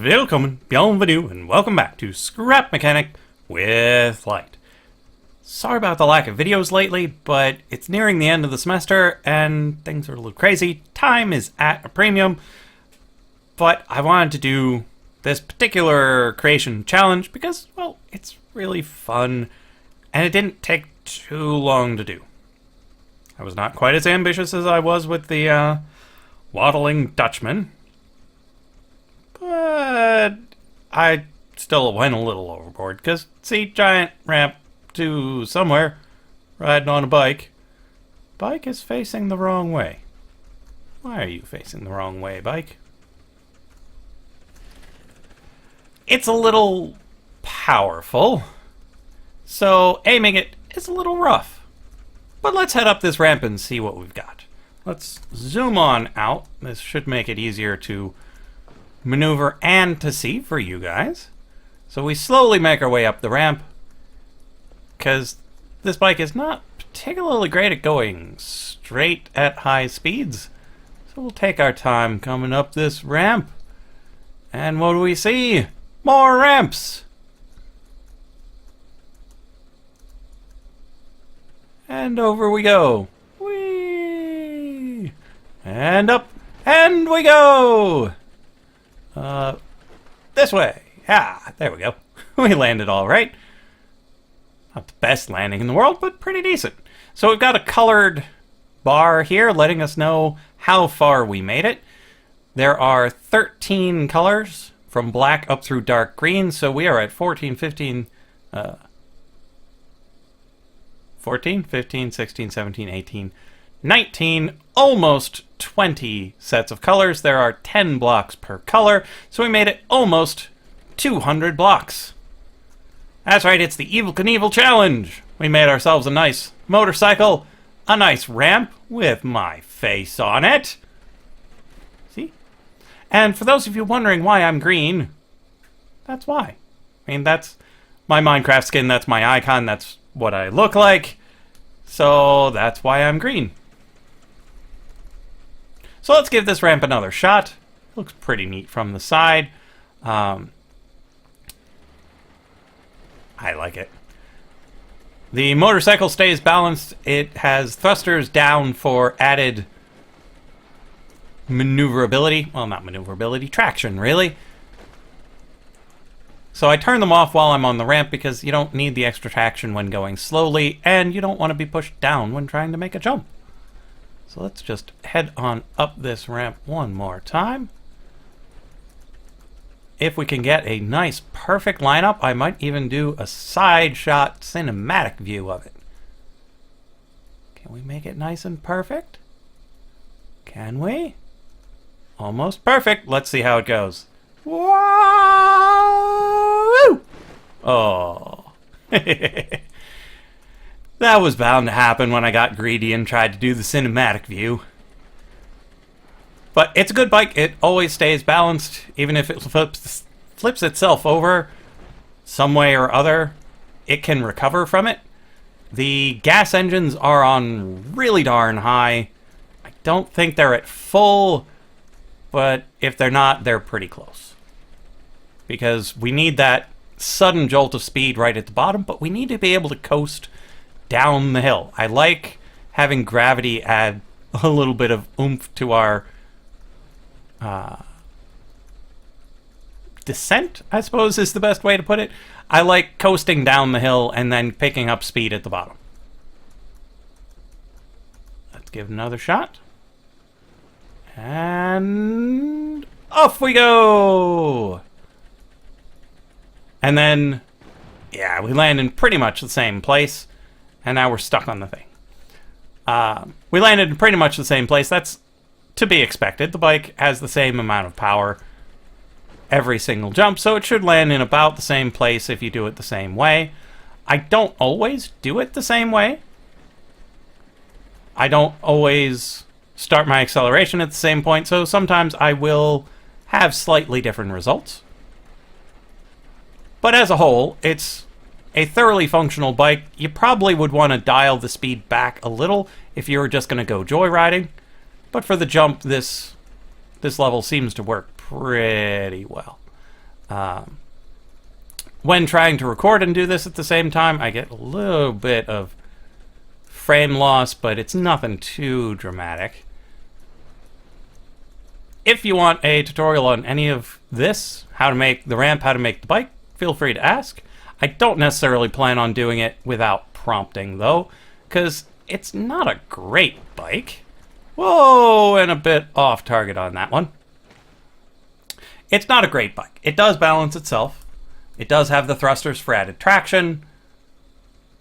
Willkommen, bienvenue, and welcome back to Scrap Mechanic with Lyte. Sorry about the lack of videos lately, but it's nearing the end of the semester and things are a little crazy. Time is at a premium, but I wanted to do this particular creation challenge because, well, it's really fun and it didn't take too long to do. I was not quite as ambitious as I was with the waddling Dutchman. But I still went a little overboard, because, see, giant ramp to somewhere, riding on a bike. Bike is facing the wrong way. Why are you facing the wrong way, bike? It's a little powerful, so aiming it is a little rough. But let's head up this ramp and see what we've got. Let's zoom on out. This should make it easier to maneuver and to see for you guys. So we slowly make our way up the ramp because this bike is not particularly great at going straight at high speeds. So we'll take our time coming up this ramp. And what do we see? More ramps! And over we go. Whee! And up, and we go! This way. Ah, there we go. We landed all right. Not the best landing in the world, but pretty decent. So we've got a colored bar here letting us know how far we made it. There are 13 colors from black up through dark green, so we are at 14, 15, 16, 17, 18, 19, almost 20 sets of colors. There are 10 blocks per color, so we made it almost 200 blocks. That's right, it's the Evel Knievel challenge. We made ourselves a nice motorcycle, a nice ramp with my face on it. See? And for those of you wondering why I'm green, that's why. I mean, that's my Minecraft skin, that's my icon, that's what I look like. So that's why I'm green. So let's give this ramp another shot. Looks pretty neat from the side. I like it. The motorcycle stays balanced. It has thrusters down for added maneuverability. Well, not maneuverability, traction, really. So I turn them off while I'm on the ramp because you don't need the extra traction when going slowly, and you don't want to be pushed down when trying to make a jump. So let's just head on up this ramp one more time. If we can get a nice, perfect lineup, I might even do a side shot cinematic view of it. Can we make it nice and perfect? Can we? Almost perfect. Let's see how it goes. Whoa! Oh. That was bound to happen when I got greedy and tried to do the cinematic view. But it's a good bike. It always stays balanced, even if it flips itself over some way or other. It can recover from it. The gas engines are on really darn high. I don't think they're at full, but if they're not, they're pretty close. Because we need that sudden jolt of speed right at the bottom, but we need to be able to coast down the hill. I like having gravity add a little bit of oomph to our descent, I suppose is the best way to put it. I like coasting down the hill and then picking up speed at the bottom. Let's give it another shot. And off we go! And then, yeah, we land in pretty much the same place. And now we're stuck on the thing. We landed in pretty much the same place. That's to be expected. The bike has the same amount of power every single jump, so it should land in about the same place if you do it the same way. I don't always do it the same way. I don't always start my acceleration at the same point, so sometimes I will have slightly different results. But as a whole, it's a thoroughly functional bike. You probably would want to dial the speed back a little if you were just going to go joyriding. But for the jump, this level seems to work pretty well. When trying to record and do this at the same time, I get a little bit of frame loss, but it's nothing too dramatic. If you want a tutorial on any of this, how to make the ramp, how to make the bike, feel free to ask. I don't necessarily plan on doing it without prompting, though, because it's not a great bike. Whoa, and a bit off target on that one. It's not a great bike. It does balance itself. It does have the thrusters for added traction.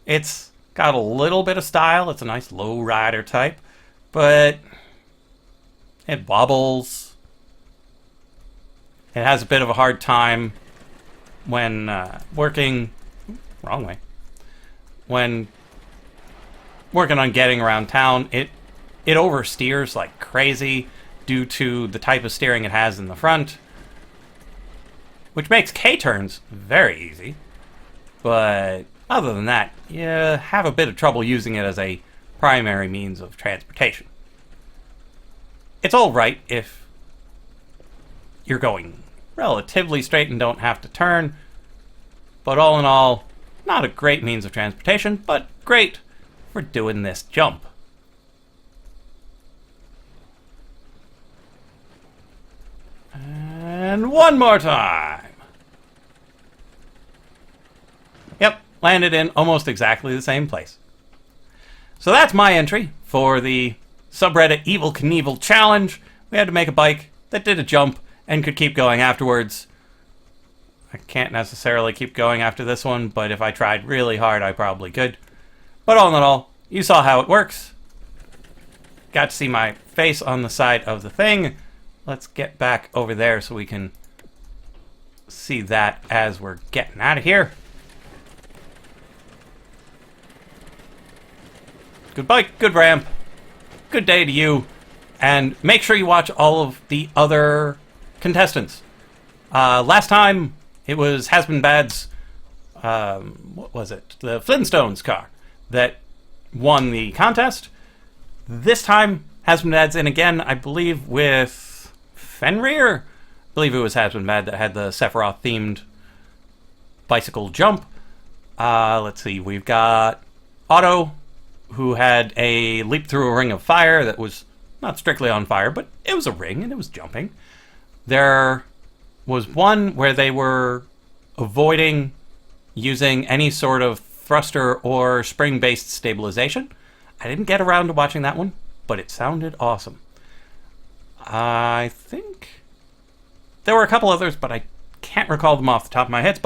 It's got a little bit of style. It's a nice low rider type, but it wobbles. It has a bit of a hard time when working when working on getting around town. It oversteers like crazy due to the type of steering it has in the front, which makes K-turns very easy. But other than that, you have a bit of trouble using it as a primary means of transportation. It's alright if you're going relatively straight and don't have to turn, but all in all, not a great means of transportation, but great for doing this jump. And one more time. Yep, landed in almost exactly the same place. So that's my entry for the subreddit Evel Knievel challenge. We had to make a bike that did a jump and could keep going afterwards. I can't necessarily keep going after this one, but if I tried really hard, I probably could. But all in all, you saw how it works. Got to see my face on the side of the thing. Let's get back over there so we can see that as we're getting out of here. Good bike, good ramp, good day to you, and make sure you watch all of the other contestants. Last time it was Has Been Bad's, what was it? The Flintstones car that won the contest. This time Has Been Bad's in again, I believe, with Fenrir. I believe it was Has Been Bad that had the Sephiroth themed bicycle jump. Let's see, we've got Otto, who had a leap through a ring of fire that was not strictly on fire, but it was a ring and it was jumping. There was one where they were avoiding using any sort of thruster or spring-based stabilization. I didn't get around to watching that one, but it sounded awesome. I think there were a couple others, but I can't recall them off the top of my head.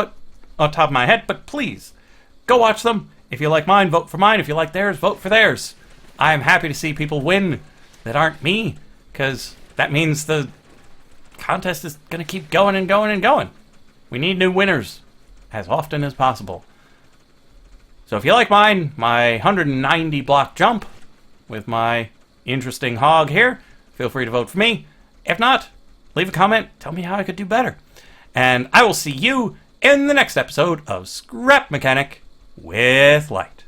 But please go watch them. If you like mine, vote for mine. If you like theirs, vote for theirs. I am happy to see people win that aren't me, because that means the contest is going to keep going and going and going. We need new winners as often as possible. So if you like mine, my 190 block jump with my interesting hog here, feel free to vote for me. If not, leave a comment, tell me how I could do better. And I will see you in the next episode of Scrap Mechanic with Lyte.